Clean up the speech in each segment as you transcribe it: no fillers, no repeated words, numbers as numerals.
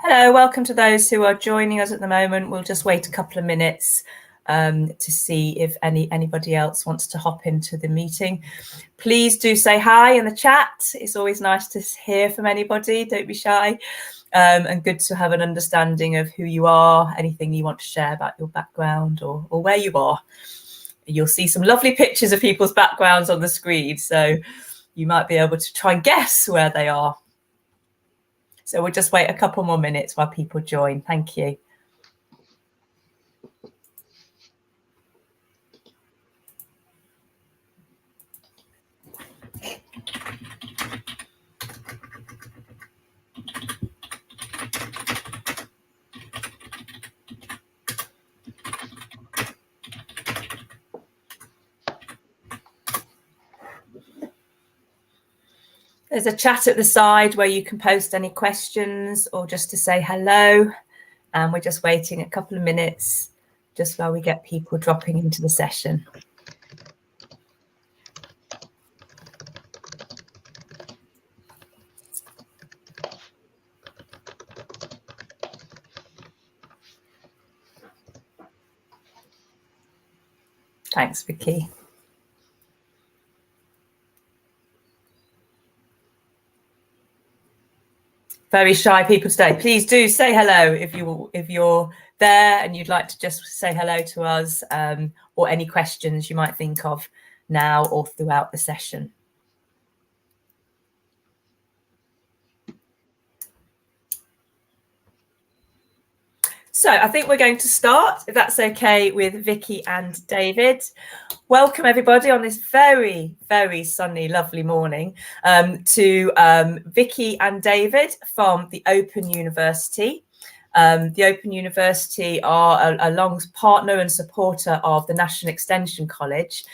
Hello, welcome to those who are joining us at the moment. We'll just wait a couple of minutes to see if anybody else wants to hop into the meeting. Please do say hi in the chat. It's always nice to hear from anybody. Don't be shy. And good to have an understanding of who you are, anything you want to share about your background or where you are. You'll see some lovely pictures of people's backgrounds on the screen, so you might be able to try and guess where they are. So we'll just wait a couple more minutes while people join. Thank you. There's a chat at the side where you can post any questions or just to say hello. And we're just waiting a couple of minutes just while we get people dropping into the session. Thanks, Vickie. Very shy people today. Please do say hello if you're there and you'd like to just say hello to us, or any questions you might think of now or throughout the session. So I think we're going to start, if that's okay, with Vickie and David. Welcome everybody on this very, very sunny, lovely morning to Vickie and David from the Open University. The Open University are a long partner and supporter of the National Extension College.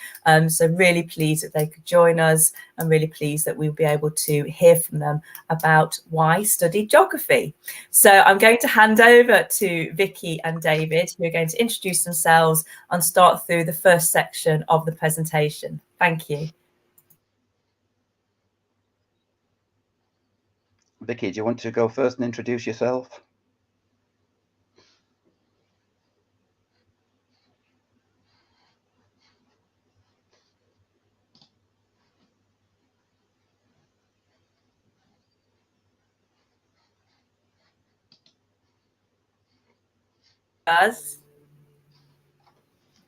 So really pleased that they could join us and really pleased that we'll be able to hear from them about why study geography. So I'm going to hand over to Vickie and David, who are going to introduce themselves and start through the first section of the presentation. Thank you. Vickie, do you want to go first and introduce yourself?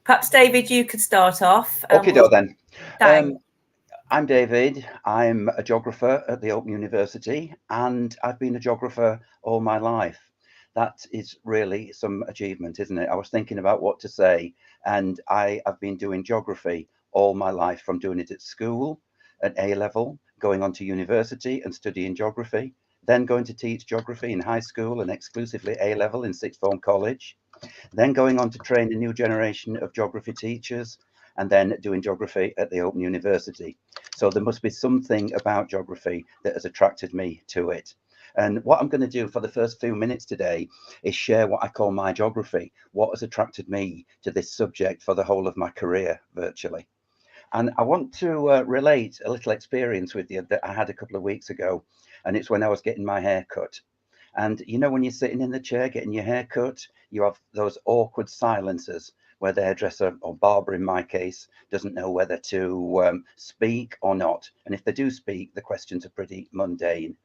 Perhaps David, you could start off. Okay, then. Thanks. I'm David. I'm a geographer at the Open University, and I've been a geographer all my life. That is really some achievement, isn't it? I was thinking about what to say, and I have been doing geography all my life, from doing it at school, at A level, going on to university and studying geography, then going to teach geography in high school and exclusively A level in sixth form college, then going on to train a new generation of geography teachers, and then doing geography at the Open University. So there must be something about geography that has attracted me to it. And what I'm going to do for the first few minutes today is share what I call my geography, what has attracted me to this subject for the whole of my career, virtually. And I want to relate a little experience with you that I had a couple of weeks ago, and it's when I was getting my hair cut. And you know, when you're sitting in the chair getting your hair cut, you have those awkward silences where the hairdresser, or barber in my case, doesn't know whether to speak or not. And if they do speak, the questions are pretty mundane.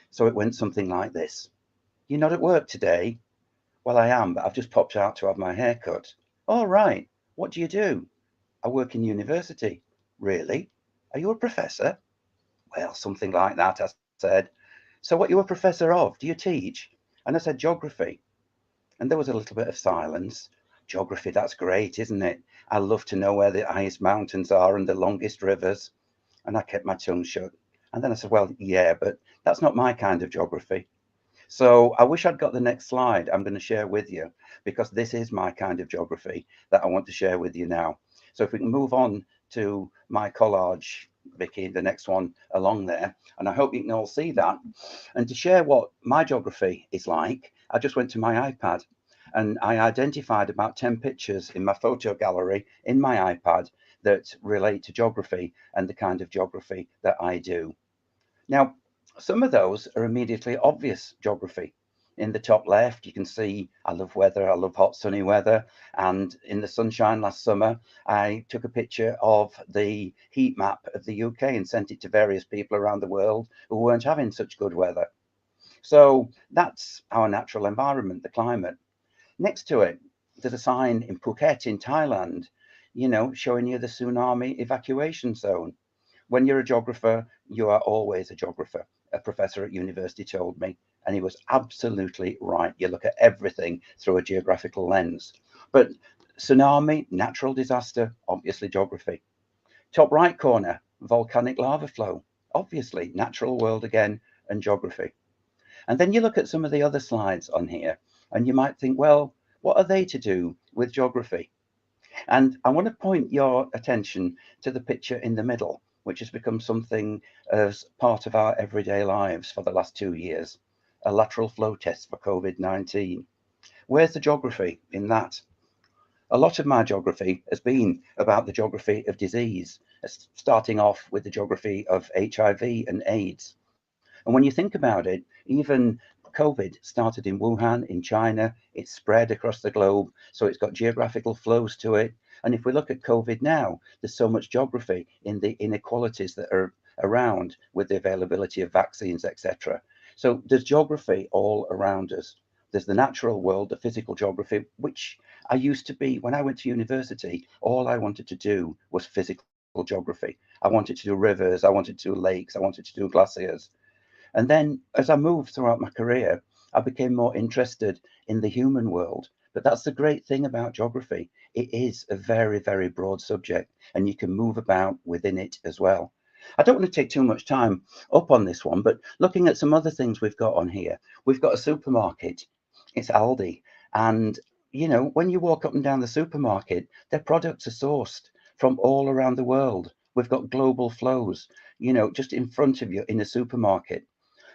So it went something like this. You're not at work today? Well, I am, but I've just popped out to have my hair cut. All right. What do you do? I work in university. Really? Are you a professor? Well, something like that, I said. So what are you a professor of? Do you teach? And I said, geography. And there was a little bit of silence. Geography, that's great, isn't it? I love to know where the highest mountains are and the longest rivers. And I kept my tongue shut. And then I said, well, yeah, but that's not my kind of geography. So I wish I'd got the next slide I'm going to share with you, because this is my kind of geography that I want to share with you now. So if we can move on to my collage, Vickie, the next one along there, and I hope you can all see that. And to share what my geography is like, I just went to my iPad and I identified about 10 pictures in my photo gallery in my iPad that relate to geography and the kind of geography that I do. Now, some of those are immediately obvious geography. In the top left, you can see I love weather. I love hot, sunny weather. And in the sunshine last summer, I took a picture of the heat map of the UK and sent it to various people around the world who weren't having such good weather. So that's our natural environment, the climate. Next to it, there's a sign in Phuket in Thailand, showing you the tsunami evacuation zone. When you're a geographer, you are always a geographer. A professor at university told me, and he was absolutely right. You look at everything through a geographical lens. But tsunami, natural disaster, obviously geography. Top right corner, volcanic lava flow, obviously natural world again and geography. And then you look at some of the other slides on here and you might think, well, what are they to do with geography? And I want to point your attention to the picture in the middle, which has become something as part of our everyday lives for the last 2 years, a lateral flow test for COVID-19. Where's the geography in that? A lot of my geography has been about the geography of disease, starting off with the geography of HIV and AIDS. And when you think about it, even COVID started in Wuhan, in China. It's spread across the globe. So it's got geographical flows to it. And if we look at COVID now, there's so much geography in the inequalities that are around with the availability of vaccines, etc. So there's geography all around us. There's the natural world, the physical geography, which I used to be. When I went to university, all I wanted to do was physical geography. I wanted to do rivers, I wanted to do lakes, I wanted to do glaciers. And then as I moved throughout my career, I became more interested in the human world. But that's the great thing about geography. It is a very, very broad subject, and you can move about within it as well. I don't want to take too much time up on this one, but looking at some other things we've got on here, we've got a supermarket. It's Aldi. And, when you walk up and down the supermarket, their products are sourced from all around the world. We've got global flows, just in front of you in a supermarket.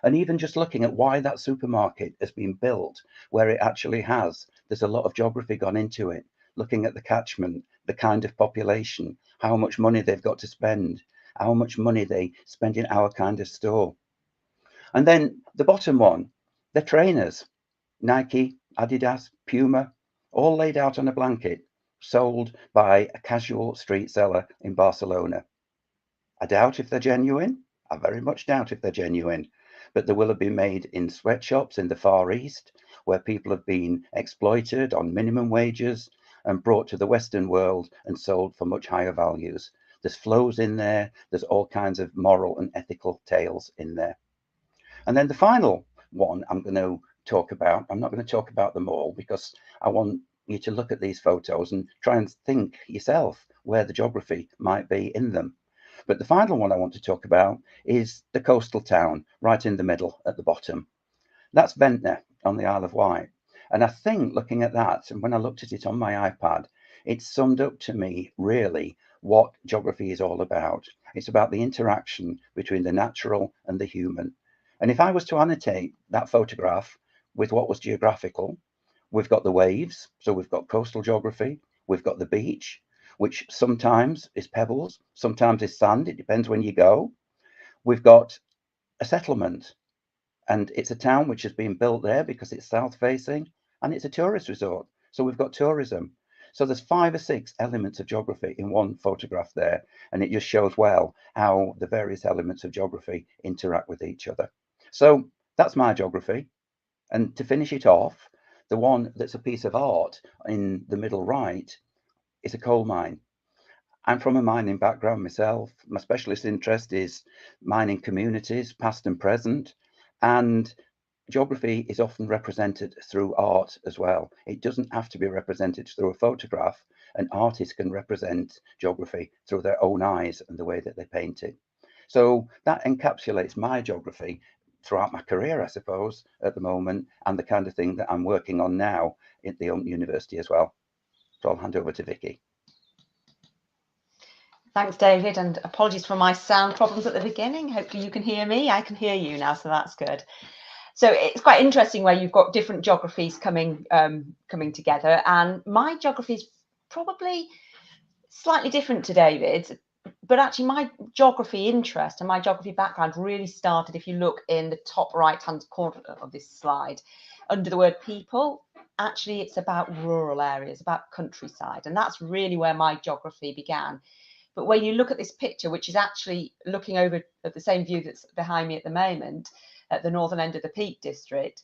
And even just looking at why that supermarket has been built where it actually has, there's a lot of geography gone into it, looking at the catchment, the kind of population, how much money they've got to spend, how much money they spend in our kind of store. And then the bottom one, the trainers, Nike, Adidas, Puma, all laid out on a blanket, sold by a casual street seller in Barcelona. I doubt if they're genuine. I very much doubt if they're genuine. But they will have been made in sweatshops in the Far East, where people have been exploited on minimum wages and brought to the Western world and sold for much higher values. There's flows in there. There's all kinds of moral and ethical tales in there. And then the final one I'm going to talk about, I'm not going to talk about them all because I want you to look at these photos and try and think yourself where the geography might be in them. But the final one I want to talk about is the coastal town right in the middle at the bottom. That's Ventnor on the Isle of Wight. And I think looking at that, and when I looked at it on my iPad, it summed up to me really what geography is all about. It's about the interaction between the natural and the human. And if I was to annotate that photograph with what was geographical, we've got the waves, so we've got coastal geography, we've got the beach, which sometimes is pebbles, sometimes is sand. It depends when you go. We've got a settlement, and it's a town which has been built there because it's south facing, and it's a tourist resort. So we've got tourism. So there's 5 or 6 elements of geography in one photograph there, and it just shows well how the various elements of geography interact with each other. So that's my geography. And to finish it off, the one that's a piece of art in the middle right is a coal mine. I'm from a mining background myself. My specialist interest is mining communities, past and present, and geography is often represented through art as well. It doesn't have to be represented through a photograph. An artist can represent geography through their own eyes and the way that they paint it. So that encapsulates my geography throughout my career, I suppose, at the moment, and the kind of thing that I'm working on now at the Open University as well. So I'll hand over to Vickie. Thanks, David, and apologies for my sound problems at the beginning. Hopefully you can hear me. I can hear you now, so that's good. So it's quite interesting where you've got different geographies coming together, and my geography is probably slightly different to David's. but actually my geography interest and my geography background really started, if you look in the top right hand corner of this slide, under the word people. Actually, it's about rural areas, about countryside, and that's really where my geography began. But when you look at this picture, which is actually looking over at the same view that's behind me at the moment, at the northern end of the Peak District,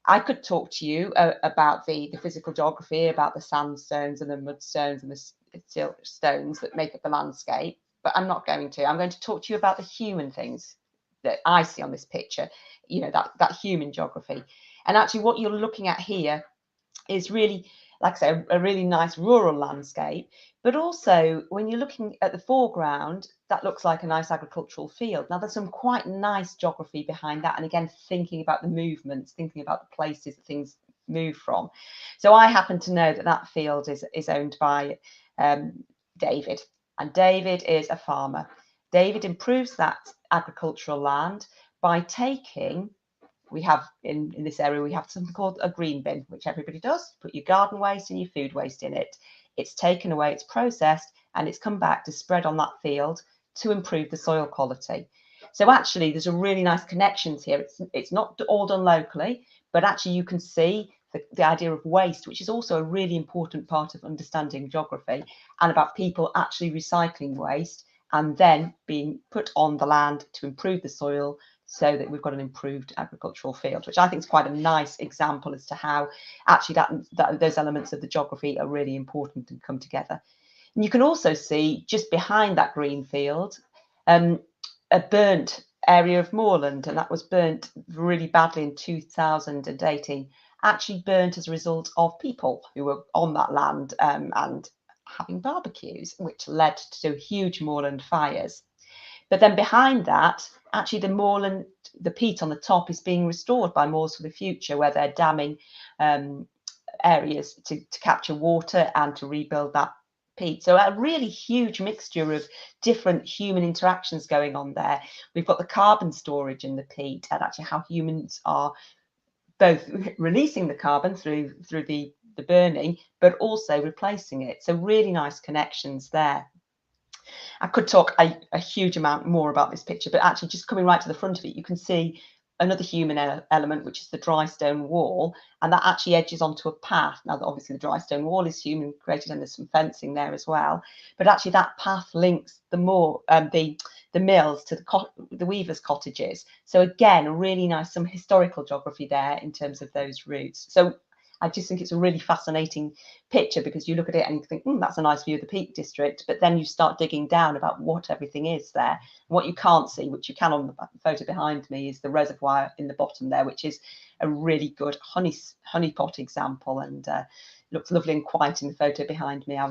I could talk to you about the physical geography, about the sandstones and the mudstones and the silt stones that make up the landscape, but I'm not going to. I'm going to talk to you about the human things that I see on this picture, you know, that human geography. And actually what you're looking at here is really, like I say, a really nice rural landscape. But also when you're looking at the foreground, that looks like a nice agricultural field. Now there's some quite nice geography behind that, and again thinking about the movements, thinking about the places that things move from. So I happen to know that that field is owned by David, and David is a farmer. David improves that agricultural land by taking, we have in this area, we have something called a green bin, which everybody does. Put your garden waste and your food waste in it. It's taken away, it's processed, and it's come back to spread on that field to improve the soil quality. So actually, there's a really nice connections here. It's not all done locally, but actually you can see the idea of waste, which is also a really important part of understanding geography, and about people actually recycling waste and then being put on the land to improve the soil, so that we've got an improved agricultural field, which I think is quite a nice example as to how actually that those elements of the geography are really important and come together. And you can also see just behind that green field a burnt area of moorland, and that was burnt really badly in 2018, actually burnt as a result of people who were on that land and having barbecues, which led to huge moorland fires. But then behind that, actually the moorland, the peat on the top is being restored by Moors for the Future, where they're damming areas to capture water and to rebuild that peat. So a really huge mixture of different human interactions going on there. We've got the carbon storage in the peat, and actually how humans are both releasing the carbon through the burning, but also replacing it. So really nice connections there. I could talk a huge amount more about this picture, but actually just coming right to the front of it, you can see another human element, which is the dry stone wall, and that actually edges onto a path. Now, obviously the dry stone wall is human created, and there's some fencing there as well, but actually that path links the mills to the weavers' cottages. So again, a really nice, some historical geography there in terms of those routes. So I just think it's a really fascinating picture, because you look at it and you think, that's a nice view of the Peak District, but then you start digging down about what everything is there. What you can't see, which you can on the photo behind me, is the reservoir in the bottom there, which is a really good honey pot example, and looks lovely and quiet in the photo behind me. I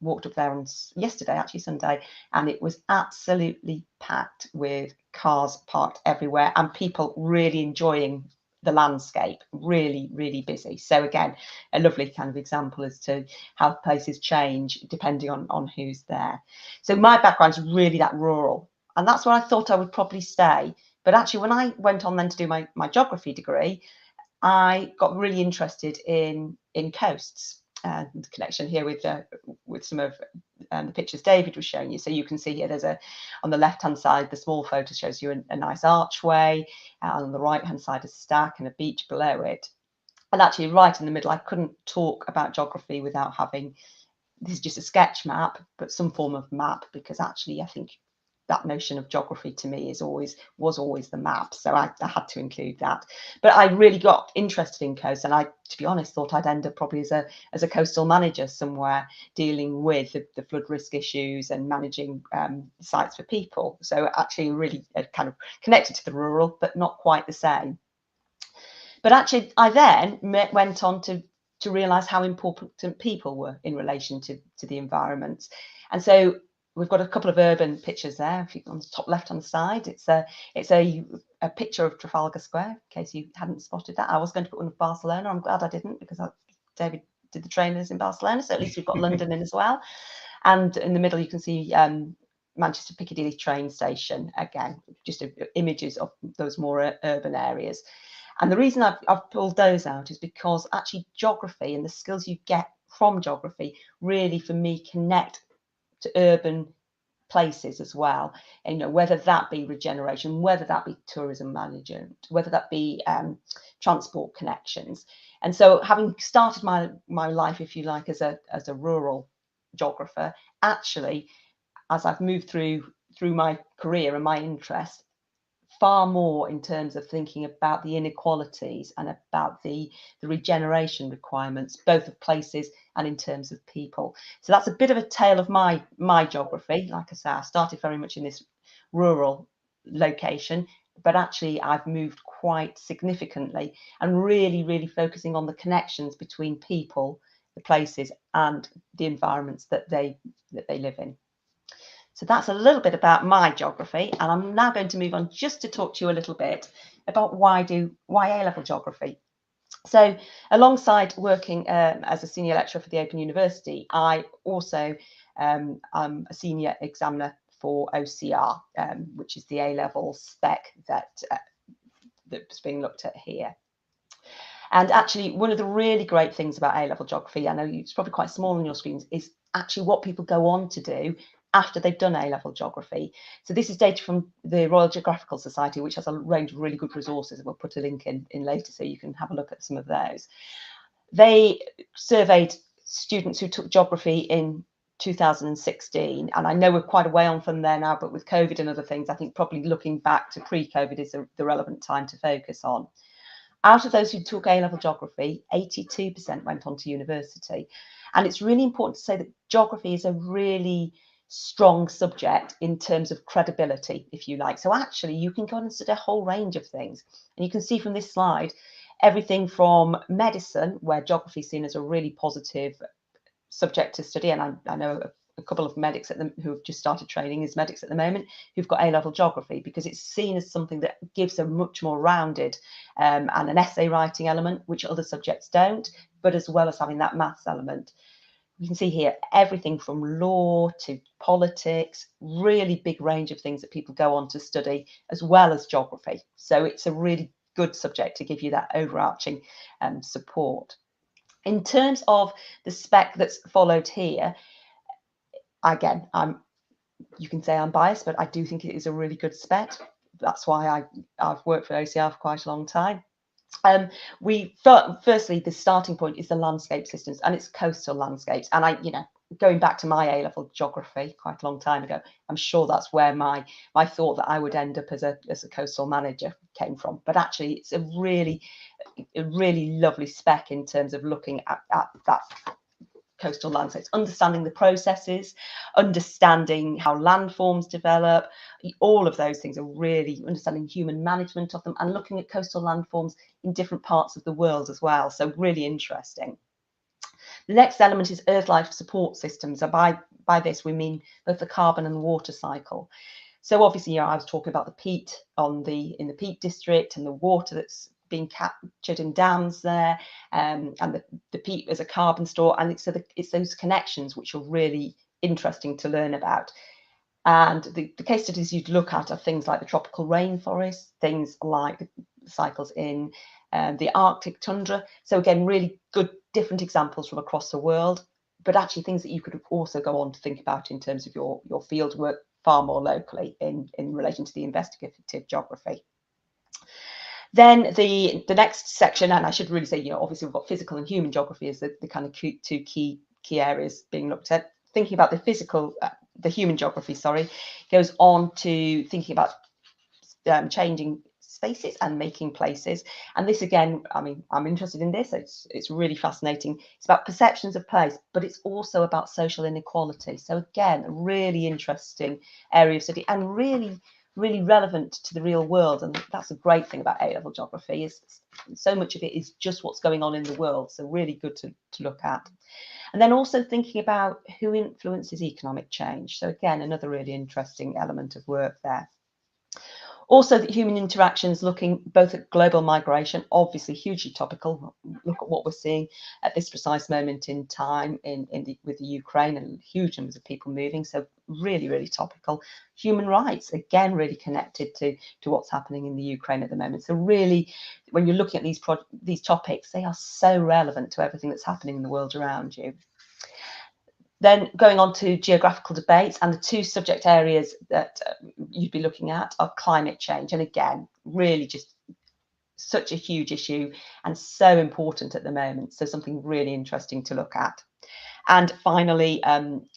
walked up there on yesterday, actually Sunday, and it was absolutely packed with cars parked everywhere and people really enjoying the landscape, really, really busy. So again, a lovely kind of example as to how places change depending on who's there. So my background is really that rural, and that's where I thought I would probably stay. But actually, when I went on then to do my geography degree, I got really interested in coasts. The connection here with some of the pictures David was showing you. So you can see here there's on the left hand side, the small photo shows you a nice archway, and on the right hand side a stack and a beach below it. And actually right in the middle, I couldn't talk about geography without having, this is just a sketch map, but some form of map, because actually I think that notion of geography to me was always the map. So I had to include that. But I really got interested in coast, and I, to be honest, thought I'd end up probably as a coastal manager somewhere, dealing with the flood risk issues and managing sites for people. So actually really kind of connected to the rural, but not quite the same. But actually I then went on to realise how important people were in relation to the environment. And so we've got a couple of urban pictures there. If you, on the top left hand side, it's a picture of Trafalgar Square, in case you hadn't spotted that. I was going to put one of Barcelona. I'm glad I didn't, because David did the trainers in Barcelona, so at least we've got London in as well. And in the middle, you can see Manchester Piccadilly train station, again, just images of those more urban areas. And the reason I've pulled those out is because actually geography and the skills you get from geography really, for me, connect to urban places as well, and, you know, whether that be regeneration, whether that be tourism management, whether that be transport connections. And so, having started my life, if you like, as a rural geographer, actually, as I've moved through my career and my interest, far more in terms of thinking about the inequalities and about the regeneration requirements, both of places and in terms of people. So that's a bit of a tale of my geography. Like I say, I started very much in this rural location, but actually I've moved quite significantly and really focusing on the connections between people, the places, and the environments that they live in. So that's a little bit about my geography, and I'm now going to move on just to talk to you a little bit about why A-level geography. So alongside working as a senior lecturer for the Open University, I also am a senior examiner for OCR, which is the A-level spec that's being looked at here. And actually, one of the really great things about A-level geography, I know it's probably quite small on your screens, is actually what people go on to do after they've done A-level geography. So this is data from the Royal Geographical Society, which has a range of really good resources, and we'll put a link in later so you can have a look at some of those. They surveyed students who took geography in 2016, and I know we're quite a way on from there now, but with COVID and other things, I think probably looking back to pre-COVID is the relevant time to focus on. Out of those who took A-level geography, 82% went on to university. And it's really important to say that geography is a really strong subject in terms of credibility, if you like. So actually, you can go and study a whole range of things. And you can see from this slide, everything from medicine, where geography is seen as a really positive subject to study. And I know a couple of medics who have just started training as medics at the moment who've got A-level geography, because it's seen as something that gives a much more rounded and an essay writing element, which other subjects don't, but as well as having that maths element. You can see here everything from law to politics, really big range of things that people go on to study, as well as geography. So it's a really good subject to give you that overarching support. In terms of the spec that's followed here, again, you can say I'm biased, but I do think it is a really good spec. That's why I've worked for OCR for quite a long time. Firstly, the starting point is the landscape systems, and it's coastal landscapes. And going back to my A-level geography quite a long time ago, I'm sure that's where my thought that I would end up as a coastal manager came from. But actually, it's a really lovely spec in terms of looking at that coastal landscapes, understanding the processes, understanding how landforms develop. All of those things are really understanding human management of them and looking at coastal landforms in different parts of the world as well. So really interesting. The next element is Earth life support systems. And by this, we mean both the carbon and water cycle. So obviously, I was talking about the peat in the Peat District and the water that's being captured in dams there, and the peat as a carbon store, and it's those connections which are really interesting to learn about. And the case studies you'd look at are things like the tropical rainforest, things like the cycles in the Arctic tundra. So again, really good different examples from across the world, but actually things that you could also go on to think about in terms of your field work far more locally in relation to the investigative geography. Then the next section, and I should really say, obviously we've got physical and human geography as the kind of two key areas being looked at. Thinking about the human geography, goes on to thinking about changing spaces and making places. And this again, I'm interested in this. It's really fascinating. It's about perceptions of place, but it's also about social inequality. So again, a really interesting area of study and really relevant to the real world. And that's a great thing about A-level geography, is so much of it is just what's going on in the world. So really good to look at. And then also thinking about who influences economic change. So again, another really interesting element of work there. Also, the human interactions, looking both at global migration, obviously hugely topical. Look at what we're seeing at this precise moment in time with the Ukraine, and huge numbers of people moving. So really topical. Human rights, again, really connected to what's happening in the Ukraine at the moment. So really, when you're looking at these topics, they are so relevant to everything that's happening in the world around you. Then going on to geographical debates, and the two subject areas that you'd be looking at are climate change. And again, really just such a huge issue and so important at the moment. So something really interesting to look at. And finally,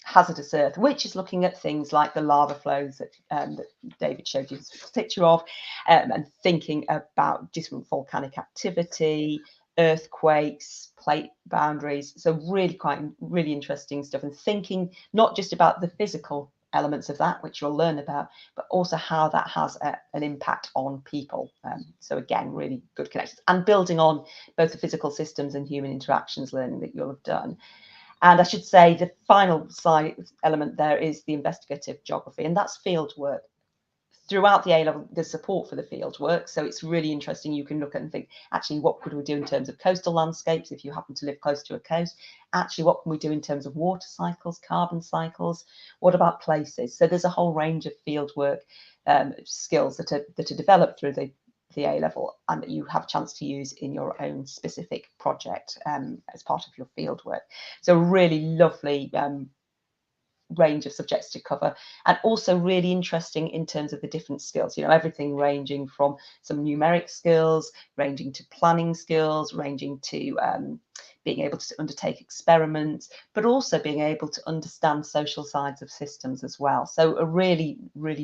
hazardous earth, which is looking at things like the lava flows that David showed you a picture of, and thinking about different volcanic activity, earthquakes, plate boundaries. So really interesting stuff, and thinking not just about the physical elements of that, which you'll learn about, but also how that has an impact on people. So again, really good connections, and building on both the physical systems and human interactions learning that you'll have done. And I should say the final slide element there is the investigative geography, and that's field work. Throughout the A-level, there's support for the field work, so it's really interesting. You can look at and think, actually, what could we do in terms of coastal landscapes if you happen to live close to a coast? Actually, what can we do in terms of water cycles, carbon cycles? What about places? So there's a whole range of field work skills that are developed through the A-level, and that you have a chance to use in your own specific project as part of your field work. So really lovely range of subjects to cover, and also really interesting in terms of the different skills, everything ranging from some numeric skills, ranging to planning skills, ranging to being able to undertake experiments, but also being able to understand social sides of systems as well. So a really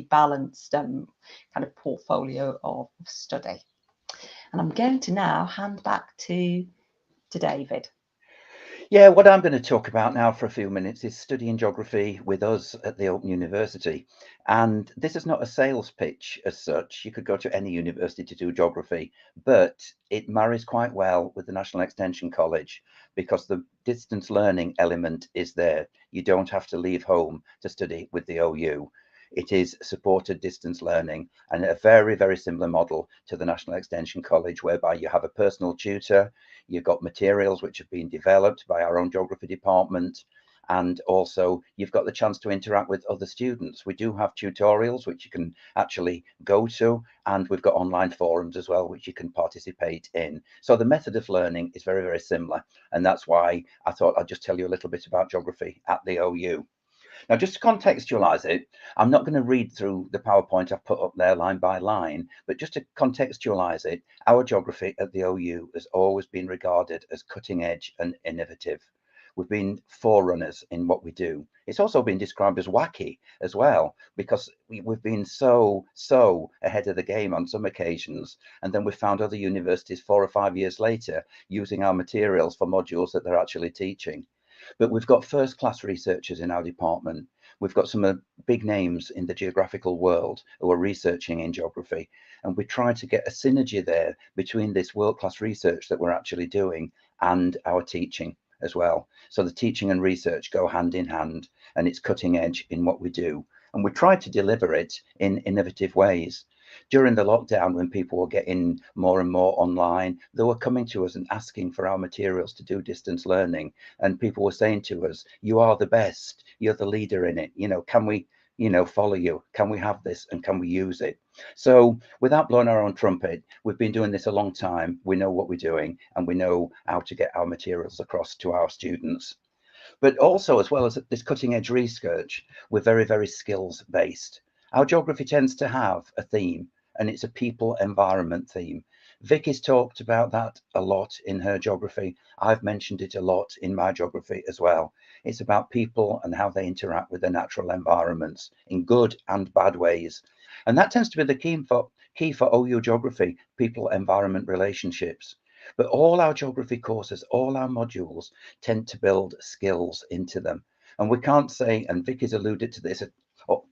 balanced kind of portfolio of study. And I'm going to now hand back to David. Yeah, what I'm going to talk about now for a few minutes is studying geography with us at the Open University. And this is not a sales pitch as such. You could go to any university to do geography, but it marries quite well with the National Extension College because the distance learning element is there. You don't have to leave home to study with the OU. It is supported distance learning, and a very similar model to the National Extension College, whereby you have a personal tutor, you've got materials which have been developed by our own geography department, and also you've got the chance to interact with other students. We do have tutorials which you can actually go to, and we've got online forums as well which you can participate in. So the method of learning is very similar, and that's why I thought I'd just tell you a little bit about geography at the OU. Now, just to contextualize it, I'm not going to read through the PowerPoint I've put up there line by line, but just to contextualize it, our geography at the OU has always been regarded as cutting edge and innovative. We've been forerunners in what we do. It's also been described as wacky as well, because we've been so ahead of the game on some occasions. And then we found other universities 4 or 5 years later using our materials for modules that they're actually teaching. But we've got first-class researchers in our department. We've got some big names in the geographical world who are researching in geography. And we try to get a synergy there between this world-class research that we're actually doing and our teaching as well. So the teaching and research go hand in hand, and it's cutting edge in what we do. And we try to deliver it in innovative ways. During the lockdown, when people were getting more and more online, they were coming to us and asking for our materials to do distance learning. And people were saying to us, you are the best, you're the leader in it. Can we, follow you? Can we have this and can we use it? So without blowing our own trumpet, we've been doing this a long time. We know what we're doing, and we know how to get our materials across to our students. But also, as well as this cutting edge research, we're very skills based. Our geography tends to have a theme, and it's a people environment theme. Vickie's talked about that a lot in her geography. I've mentioned it a lot in my geography as well. It's about people and how they interact with their natural environments in good and bad ways. And that tends to be the key for OU geography, people environment relationships. But all our geography courses, all our modules tend to build skills into them. And we can't say, and Vickie's alluded to this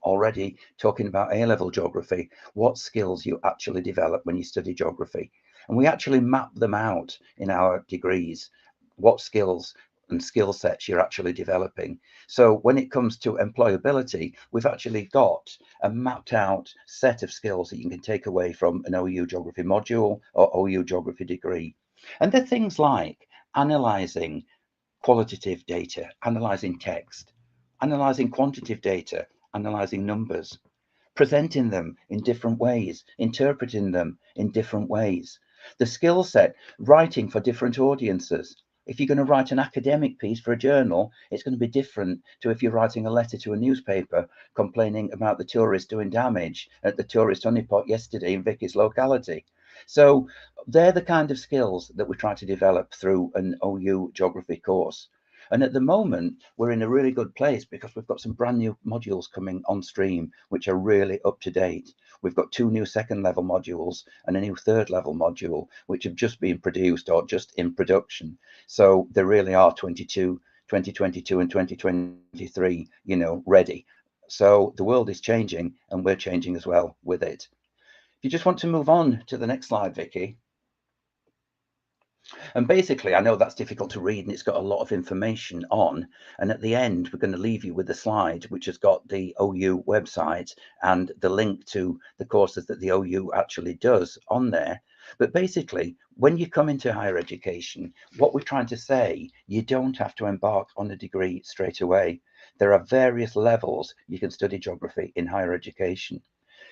already, talking about A-level geography, what skills you actually develop when you study geography. And we actually map them out in our degrees, what skills and skill sets you're actually developing. So when it comes to employability, we've actually got a mapped out set of skills that you can take away from an OU geography module or OU geography degree. And they're things like analysing qualitative data, analysing text, analysing quantitative data, analysing numbers, presenting them in different ways, interpreting them in different ways. The skill set, writing for different audiences. If you're going to write an academic piece for a journal, it's going to be different to if you're writing a letter to a newspaper complaining about the tourists doing damage at the tourist honeypot yesterday in Vickie's locality. So they're the kind of skills that we try to develop through an OU geography course. And at the moment, we're in a really good place because we've got some brand new modules coming on stream, which are really up to date. We've got 2 new second level modules and a new third level module, which have just been produced or just in production. So there really are 2022 and 2023, ready. So the world is changing and we're changing as well with it. If you just want to move on to the next slide, Vickie. And basically, I know that's difficult to read and it's got a lot of information on. And at the end, we're going to leave you with a slide which has got the OU website and the link to the courses that the OU actually does on there. But basically, when you come into higher education, what we're trying to say, you don't have to embark on a degree straight away. There are various levels you can study geography in higher education.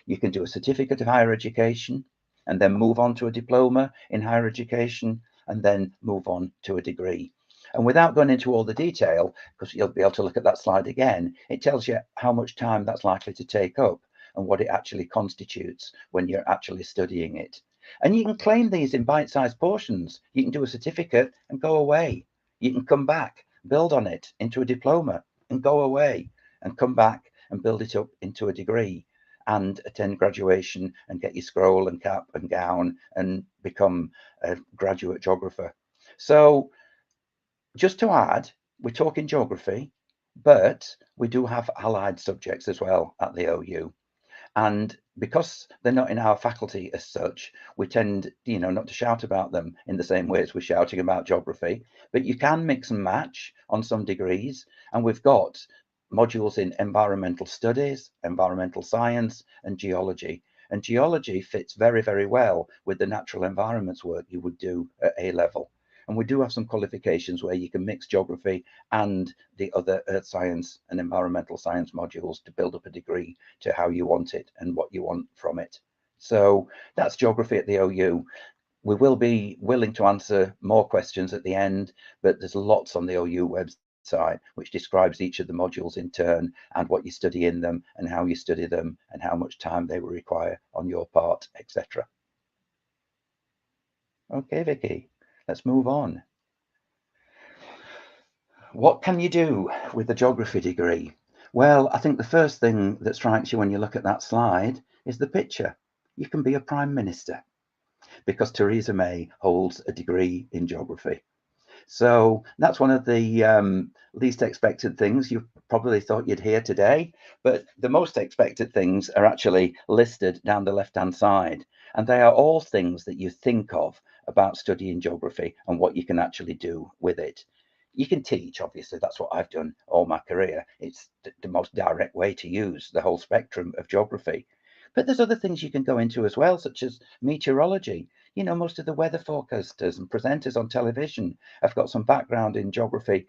You can do a certificate of higher education and then move on to a diploma in higher education and then move on to a degree. And without going into all the detail, because you'll be able to look at that slide again, it tells you how much time that's likely to take up and what it actually constitutes when you're actually studying it. And you can claim these in bite-sized portions. You can do a certificate and go away. You can come back, build on it into a diploma and go away and come back and build it up into a degree and attend graduation and get your scroll and cap and gown and become a graduate geographer. So just to add, we're talking geography, but we do have allied subjects as well at the OU. And because they're not in our faculty as such, we tend, not to shout about them in the same way as we're shouting about geography, but you can mix and match on some degrees. And we've got modules in environmental studies, environmental science, and geology. And geology fits very, very well with the natural environments work you would do at A level. And we do have some qualifications where you can mix geography and the other earth science and environmental science modules to build up a degree to how you want it and what you want from it. So that's geography at the OU. We will be willing to answer more questions at the end, but there's lots on the OU website which describes each of the modules in turn and what you study in them and how you study them and how much time they will require on your part, etc. Okay, Vickie. Let's move on. What can you do with a geography degree? Well, I think the first thing that strikes you when you look at that slide is the picture. You can be a prime minister because Theresa May holds a degree in geography. So that's one of the least expected things you probably thought you'd hear today, but the most expected things are actually listed down the left-hand side. And they are all things that you think of about studying geography and what you can actually do with it. You can teach, obviously, that's what I've done all my career. It's the most direct way to use the whole spectrum of geography. But there's other things you can go into as well, such as meteorology. Most of the weather forecasters and presenters on television have got some background in geography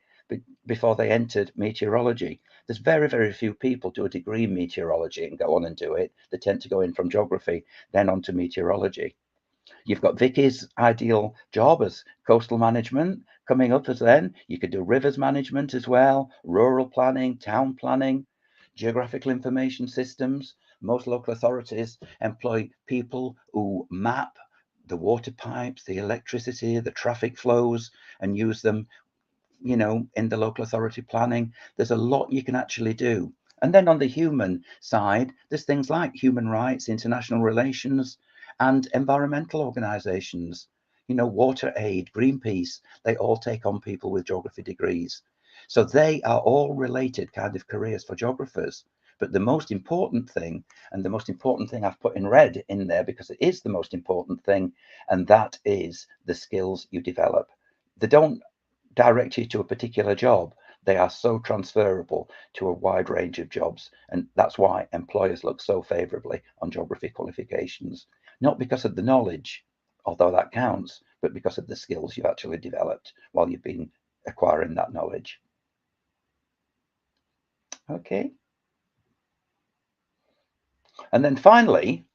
before they entered meteorology. There's very, very few people do a degree in meteorology and go on and do it. They tend to go in from geography, then on to meteorology. You've got Vickie's ideal job as coastal management coming up as then. You could do rivers management as well, rural planning, town planning, geographical information systems. Most local authorities employ people who map the water pipes, the electricity, the traffic flows, and use them, in the local authority planning. There's a lot you can actually do. And then on the human side, there's things like human rights, international relations, and environmental organizations. Water Aid, Greenpeace, they all take on people with geography degrees. So they are all related kind of careers for geographers. But the most important thing, and the most important thing I've put in red in there because it is the most important thing, and that is the skills you develop. They don't direct you to a particular job. They are so transferable to a wide range of jobs. And that's why employers look so favorably on geography qualifications, not because of the knowledge, although that counts, but because of the skills you've actually developed while you've been acquiring that knowledge. Okay. And then finally,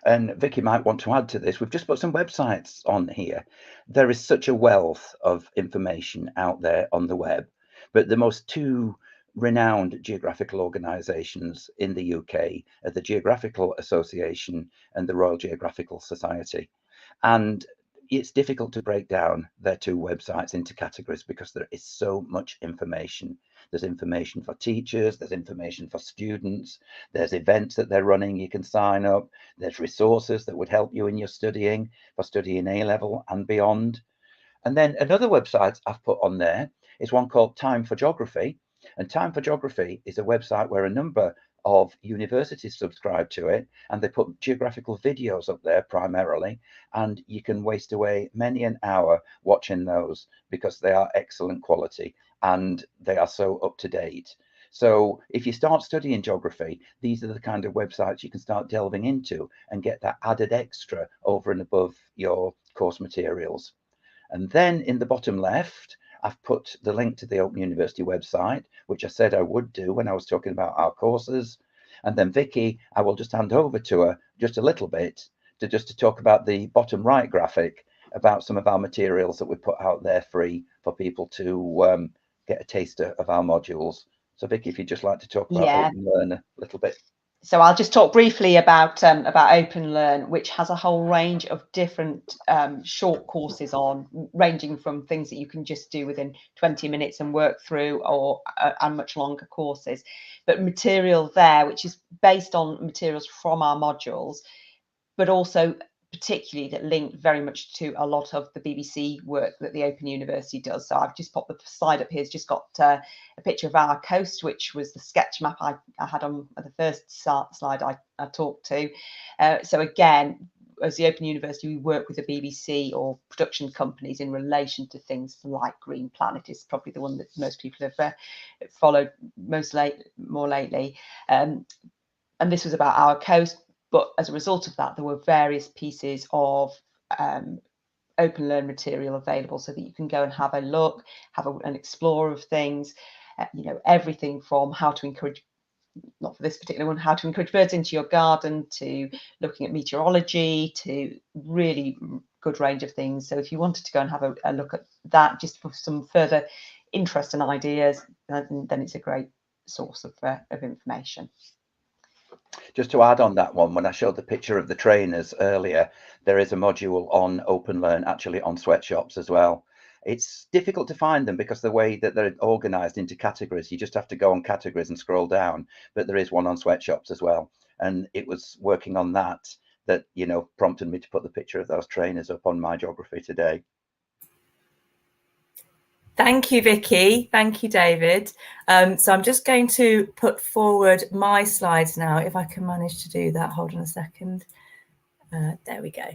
And Vickie might want to add to this. We've just put some websites on here. There is such a wealth of information out there on the web, but the most two renowned geographical organisations in the UK are the Geographical Association and the Royal Geographical Society. And it's difficult to break down their two websites into categories because there is so much information. There's information for teachers, there's information for students, there's events that they're running, you can sign up, there's resources that would help you in your studying, for studying A-level and beyond. And then another website I've put on there is one called Time for Geography. And Time for Geography is a website where a number of universities subscribe to it, and they put geographical videos up there primarily, and you can waste away many an hour watching those because they are excellent quality and they are so up to date. So if you start studying geography, these are the kind of websites you can start delving into and get that added extra over and above your course materials. And then in the bottom left, I've put the link to the Open University website, which I said I would do when I was talking about our courses. And then Vickie, I will just hand over to her just a little bit to talk about the bottom right graphic about some of our materials that we put out there free for people to get a taster of our modules. So Vickie, if you'd just like to talk about Open Learn a little bit. So I'll just talk briefly about Open Learn, which has a whole range of different short courses on, ranging from things that you can just do within 20 minutes and work through, or and much longer courses. But material there, which is based on materials from our modules, but also particularly that link very much to a lot of the BBC work that the Open University does. So I've just popped the slide up here. It's just got a picture of our coast, which was the sketch map I had on the first slide I talked to. So again, as the Open University, we work with the BBC or production companies in relation to things like Green Planet. Is probably the one that most people have followed more lately. And this was about our coast. But as a result of that, there were various pieces of Open Learn material available so that you can go and have a look, have an explore of things, everything from how to encourage, not for this particular one, how to encourage birds into your garden, to looking at meteorology, to really good range of things. So if you wanted to go and have a look at that just for some further interest and ideas, then it's a great source of information. Just to add on that one, when I showed the picture of the trainers earlier, there is a module on Open Learn actually on sweatshops as well. It's difficult to find them because the way that they're organized into categories, you just have to go on categories and scroll down, but there is one on sweatshops as well. And it was working on that prompted me to put the picture of those trainers up on my geography today. Thank you, Vickie. Thank you, David. So I'm just going to put forward my slides now, if I can manage to do that. Hold on a second. There we go.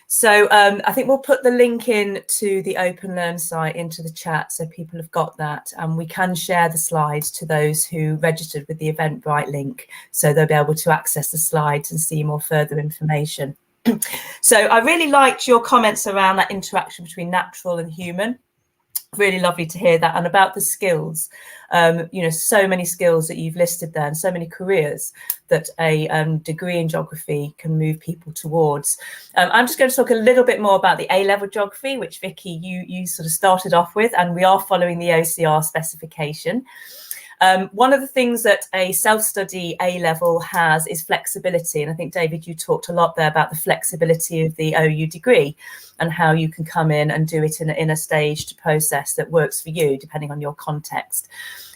So I think we'll put the link in to the Open Learn site into the chat so people have got that. And we can share the slides to those who registered with the Eventbrite link, so they'll be able to access the slides and see more further information. So I really liked your comments around that interaction between natural and human. Really lovely to hear that. And about the skills, so many skills that you've listed there, and so many careers that a degree in geography can move people towards. I'm just going to talk a little bit more about the A-level geography, which Vickie, you sort of started off with, and we are following the OCR specification. One of the things that a self-study A-level has is flexibility. And I think, David, you talked a lot there about the flexibility of the OU degree and how you can come in and do it in a staged process that works for you, depending on your context.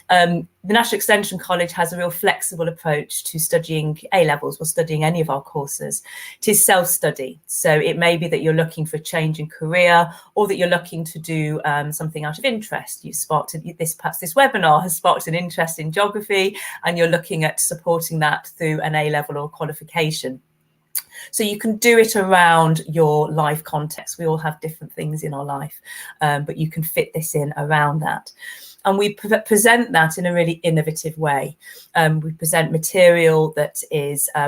The National Extension College has a real flexible approach to studying A-levels or studying any of our courses. It is self-study. So it may be that you're looking for a change in career, or that you're looking to do something out of interest. You spotted perhaps this webinar has sparked an interest in geography, and you're looking at supporting that through an A-level or qualification. So you can do it around your life context. We all have different things in our life, but you can fit this in around that. And we present that in a really innovative way. We present material that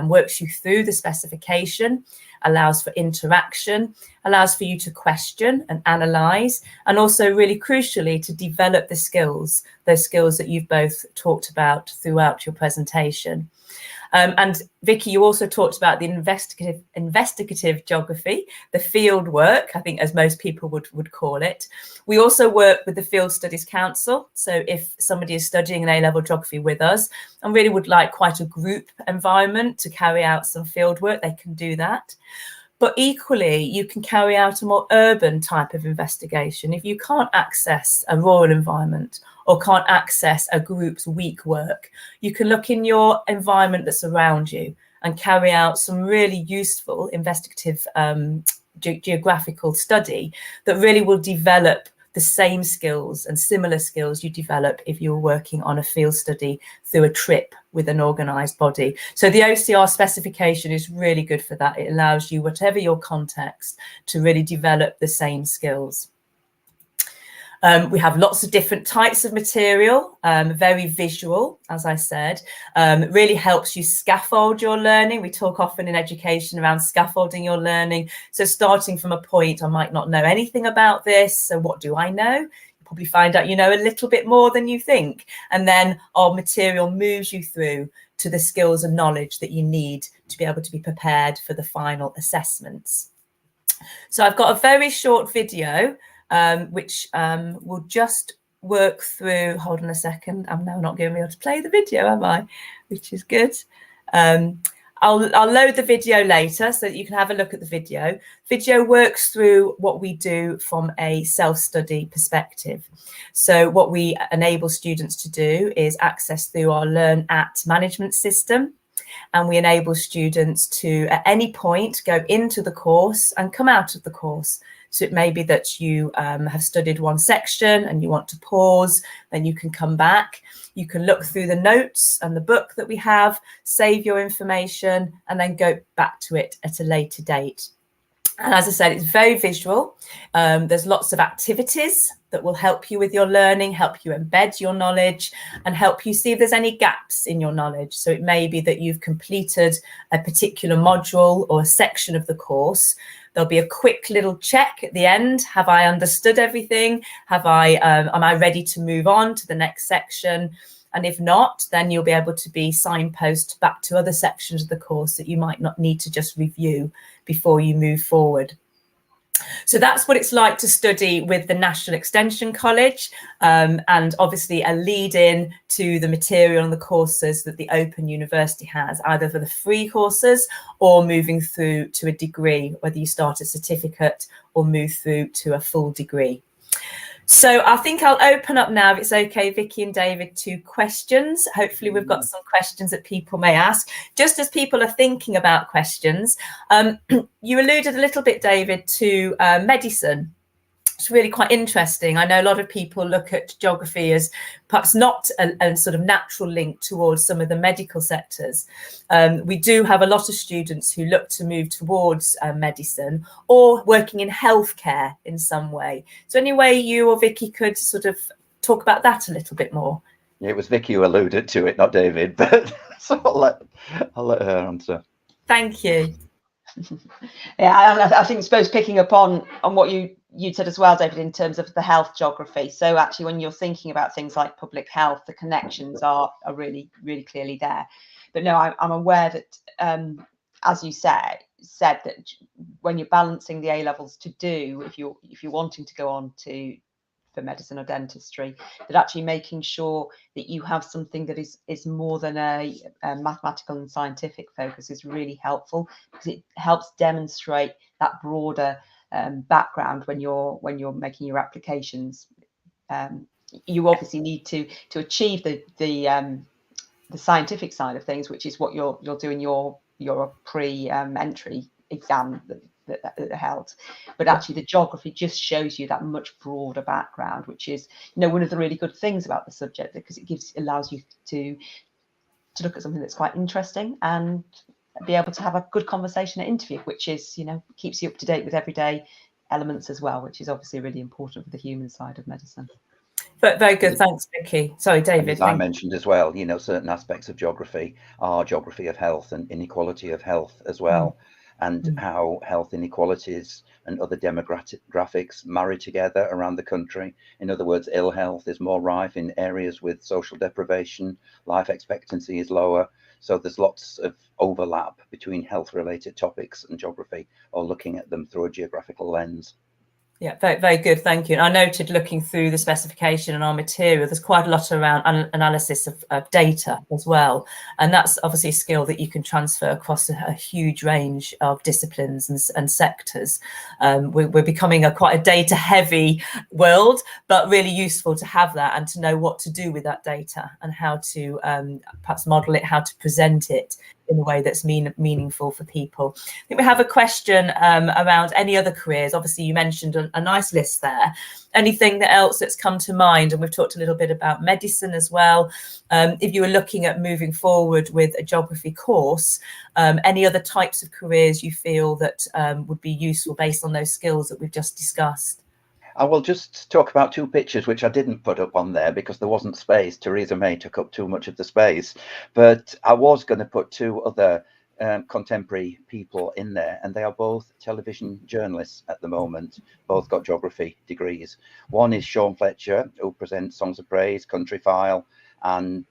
works you through the specification, allows for interaction, allows for you to question and analyse, and also really crucially to develop the skills, those skills that you've both talked about throughout your presentation. And Vickie, you also talked about the investigative geography, the field work, I think, as most people would call it. We also work with the Field Studies Council. So if somebody is studying an A-level geography with us and really would like quite a group environment to carry out some field work, they can do that. But equally, you can carry out a more urban type of investigation. If you can't access a rural environment or can't access a group's week work, you can look in your environment that's around you and carry out some really useful investigative geographical study that really will develop the same skills and similar skills you develop if you're working on a field study through a trip with an organised body. So the OCR specification is really good for that. It allows you, whatever your context, to really develop the same skills. We have lots of different types of material, very visual, as I said. It really helps you scaffold your learning. We talk often in education around scaffolding your learning. So starting from a point, I might not know anything about this. So what do I know? You probably find out you know a little bit more than you think. And then our material moves you through to the skills and knowledge that you need to be able to be prepared for the final assessments. So I've got a very short video which will just work through. Hold on a second. I'm now not going to be able to play the video, am I? Which is good. I'll load the video later so that you can have a look at the video. Video works through what we do from a self-study perspective. So what we enable students to do is access through our Learn At management system. And we enable students to, at any point, go into the course and come out of the course. So it may be that you have studied one section and you want to pause, then you can come back. You can look through the notes and the book that we have, save your information, and then go back to it at a later date. And as I said, it's very visual. There's lots of activities that will help you with your learning, help you embed your knowledge, and help you see if there's any gaps in your knowledge. So it may be that you've completed a particular module or a section of the course. There'll be a quick little check at the end. Have I understood everything? Am I ready to move on to the next section? And if not, then you'll be able to be signposted back to other sections of the course that you might not need to just review before you move forward. So that's what it's like to study with the National Extension College, and obviously a lead in to the material and the courses that the Open University has, either for the free courses or moving through to a degree, whether you start a certificate or move through to a full degree. So I think I'll open up now, if it's okay, Vickie and David, to questions. Hopefully we've got some questions that people may ask. Just as people are thinking about questions, you alluded a little bit, David, to medicine. It's really quite interesting. I know a lot of people look at geography as perhaps not a sort of natural link towards some of the medical sectors. We do have a lot of students who look to move towards medicine or working in healthcare in some way. So any way you or Vickie could sort of talk about that a little bit more? Yeah, it was Vickie who alluded to it, not David, but so I'll let her answer. Thank you. Yeah, I think, suppose picking up on what you said as well, David, in terms of the health geography. So actually, when you're thinking about things like public health, the connections are really, really clearly there. But no, I'm aware that, as you said that when you're balancing the A levels to do, if you're wanting to go on for medicine or dentistry, that actually making sure that you have something that is more than a mathematical and scientific focus is really helpful, because it helps demonstrate that broader background when you're making your applications. You obviously need to achieve the scientific side of things, which is what you're doing your pre-entry exam that held, but actually the geography just shows you that much broader background, which is, one of the really good things about the subject, because it allows you to look at something that's quite interesting and be able to have a good conversation at interview, which is, keeps you up to date with everyday elements as well, which is obviously really important for the human side of medicine. But very good, thanks, Vickie. Sorry, David. As I mentioned as well, certain aspects of geography are geography of health and inequality of health as well, and how health inequalities and other demographics marry together around the country. In other words, ill health is more rife in areas with social deprivation, life expectancy is lower. So there's lots of overlap between health related topics and geography, or looking at them through a geographical lens. Yeah, very, very good. Thank you. And I noted looking through the specification and our material, there's quite a lot around analysis of data as well. And that's obviously a skill that you can transfer across a huge range of disciplines and sectors. We're becoming quite a data heavy world, but really useful to have that and to know what to do with that data and how to perhaps model it, how to present it in a way that's meaningful for people. I think we have a question around any other careers. Obviously, you mentioned a nice list there. Anything else that's come to mind? And we've talked a little bit about medicine as well. If you were looking at moving forward with a geography course, any other types of careers you feel that would be useful based on those skills that we've just discussed? I will just talk about two pictures which I didn't put up on there because there wasn't space. Theresa May took up too much of the space, but I was going to put two other contemporary people in there, and they are both television journalists at the moment. Both got geography degrees. One is Sean Fletcher, who presents Songs of Praise, Country File, and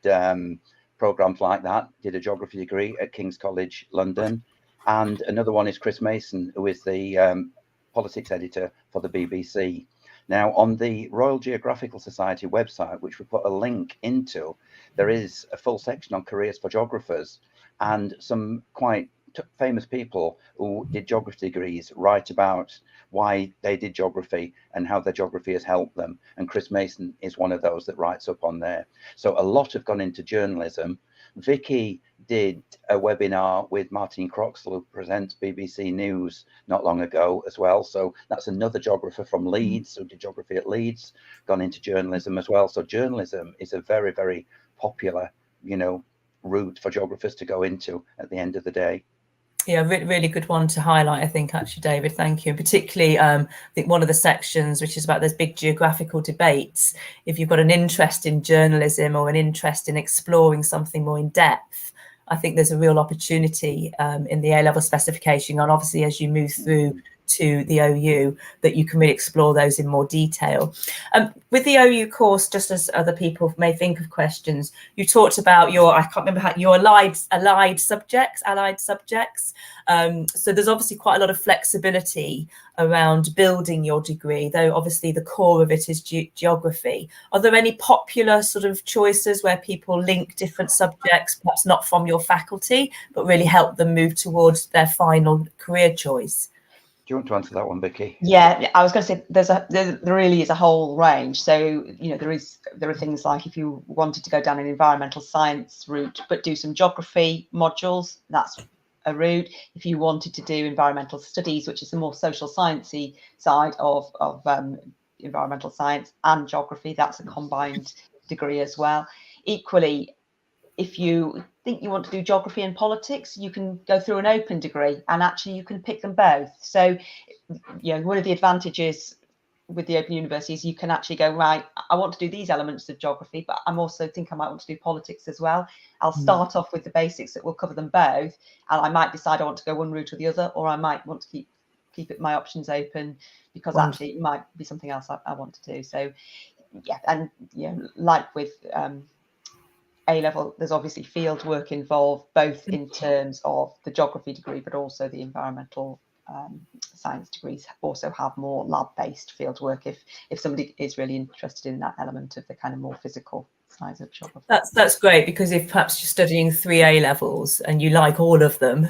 programs like that. Did a geography degree at King's College London. And another one is Chris Mason, who is the politics editor for the BBC. Now, on the Royal Geographical Society website, which we put a link into, there is a full section on careers for geographers, and some quite famous people who did geography degrees write about why they did geography and how their geography has helped them. And Chris Mason is one of those that writes up on there. So a lot have gone into journalism. Vickie did a webinar with Martin Croxall, who presents BBC News, not long ago as well. So that's another geographer from Leeds who did geography at Leeds, gone into journalism as well. So journalism is a very, very popular, route for geographers to go into at the end of the day. Yeah, really good one to highlight, I think, actually, David. Thank you. And particularly, I think one of the sections, which is about those big geographical debates, if you've got an interest in journalism or an interest in exploring something more in depth, I think there's a real opportunity in the A-level specification. And obviously, as you move through to the OU, that you can really explore those in more detail. With the OU course, just as other people may think of questions, you talked about your allied subjects. So there's obviously quite a lot of flexibility around building your degree, though obviously the core of it is geography. Are there any popular sort of choices where people link different subjects, perhaps not from your faculty, but really help them move towards their final career choice? Do you want to answer that one, Vickie? Yeah, I was going to say there really is a whole range. So there are things like if you wanted to go down an environmental science route but do some geography modules, that's a route. If you wanted to do environmental studies, which is the more social sciencey side of environmental science and geography, that's a combined degree as well. Equally, if you think you want to do geography and politics, you can go through an open degree, and actually you can pick them both. So, one of the advantages with the Open University is you can actually go, right, I want to do these elements of geography, but I might want to do politics as well. I'll start off with the basics that will cover them both, and I might decide I want to go one route or the other, or I might want to keep my options open because actually it might be something else I want to do. So, like with A-level, there's obviously field work involved, both in terms of the geography degree, but also the environmental science degrees also have more lab-based field work if somebody is really interested in that element of the kind of more physical sides of geography. That's great, because if perhaps you're studying 3 A-levels and you like all of them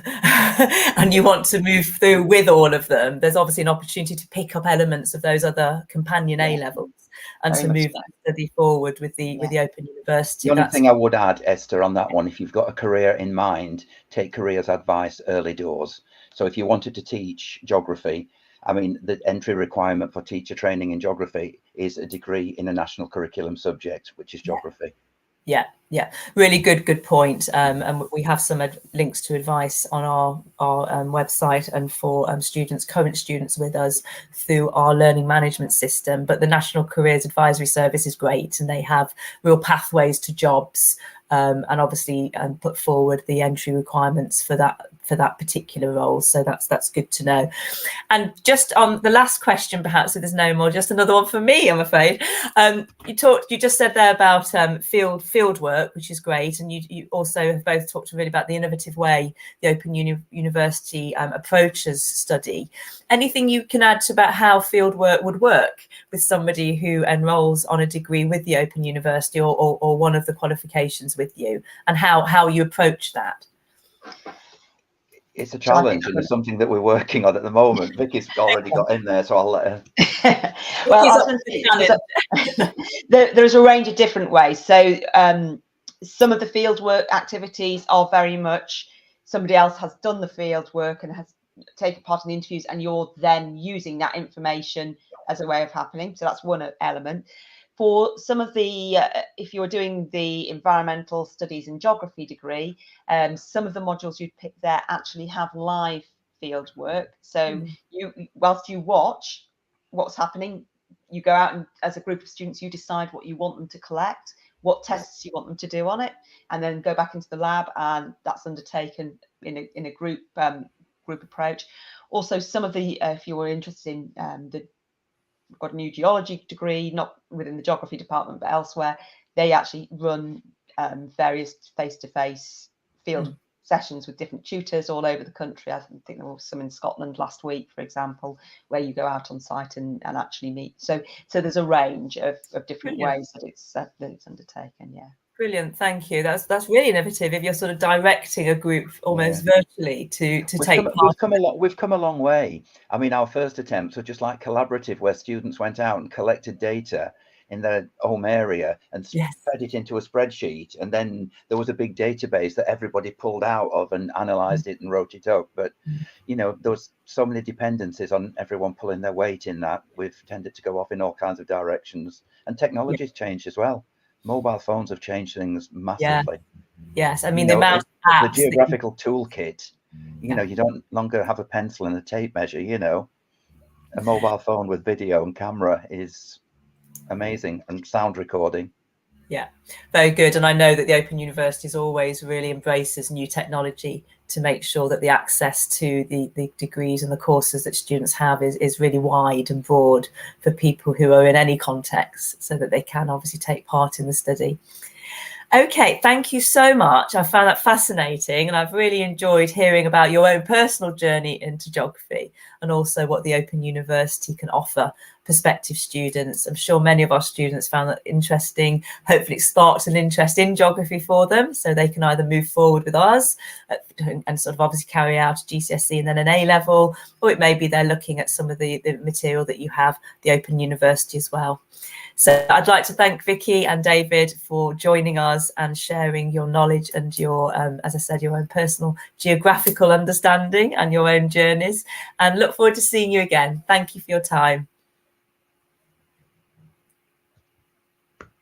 and you want to move through with all of them, there's obviously an opportunity to pick up elements of those other companion A-levels and to move that study forward with the Open University. The only thing I would add, Esther, on that one, if you've got a career in mind, take careers advice early doors. So if you wanted to teach geography, I mean, the entry requirement for teacher training in geography is a degree in a national curriculum subject, which is geography. Yeah, really good point. And we have some links to advice on our website and for current students with us through our learning management system. But the National Careers Advisory Service is great, and they have real pathways to jobs and obviously put forward the entry requirements for that particular role. So that's good to know. And just on the last question, perhaps if there's no more, just another one for me, I'm afraid. You just said there about field work, which is great, and you also have both talked really about the innovative way the Open University approaches study. Anything you can add to about how field work would work with somebody who enrolls on a degree with the Open University or one of the qualifications with you, and how you approach that? It's a challenge, and it's something that we're working on at the moment. Vickie's already got in there, so I'll let her. Well, there's a range of different ways. So some of the field work activities are very much somebody else has done the field work and has taken part in the interviews, and you're then using that information as a way of happening. So that's one element. For some of the, if you're doing the environmental studies and geography degree, some of the modules you'd pick there actually have live field work. So whilst you watch what's happening, you go out and as a group of students, you decide what you want them to collect, what tests you want them to do on it, and then go back into the lab, and that's undertaken in a group approach. Also, some of the, if you were interested in we've got a new geology degree, not within the geography department, but elsewhere. They actually run various face-to-face field sessions with different tutors all over the country. I think there was some in Scotland last week, for example, where you go out on site and actually meet. So there's a range of different ways that it's undertaken. Yeah. Brilliant, thank you. That's really innovative. If you're sort of directing a group almost virtually to take part. We've come a long way. I mean, our first attempts were just like collaborative, where students went out and collected data in their home area and fed it into a spreadsheet, and then there was a big database that everybody pulled out of and analysed it and wrote it up. But you know, there was so many dependencies on everyone pulling their weight in that. We've tended to go off in all kinds of directions, and technology's changed as well. Mobile phones have changed things massively. Yes, I mean, the amount of apps, the geographical toolkit, you know, you don't longer have a pencil and a tape measure, you know. A mobile phone with video and camera is amazing, and sound recording. Yeah, very good. And I know that the Open University always really embraces new technology to make sure that the access to the degrees and the courses that students have is really wide and broad for people who are in any context, so that they can obviously take part in the study. Okay, thank you so much. I found that fascinating, and I've really enjoyed hearing about your own personal journey into geography and also what the Open University can offer prospective students. I'm sure many of our students found that interesting. Hopefully it sparked an interest in geography for them, so they can either move forward with us and sort of obviously carry out a GCSE and then an A-level, or it may be they're looking at some of the material that you have, the Open University as well. So I'd like to thank Vickie and David for joining us and sharing your knowledge and your, as I said, your own personal geographical understanding and your own journeys, and look forward to seeing you again. Thank you for your time.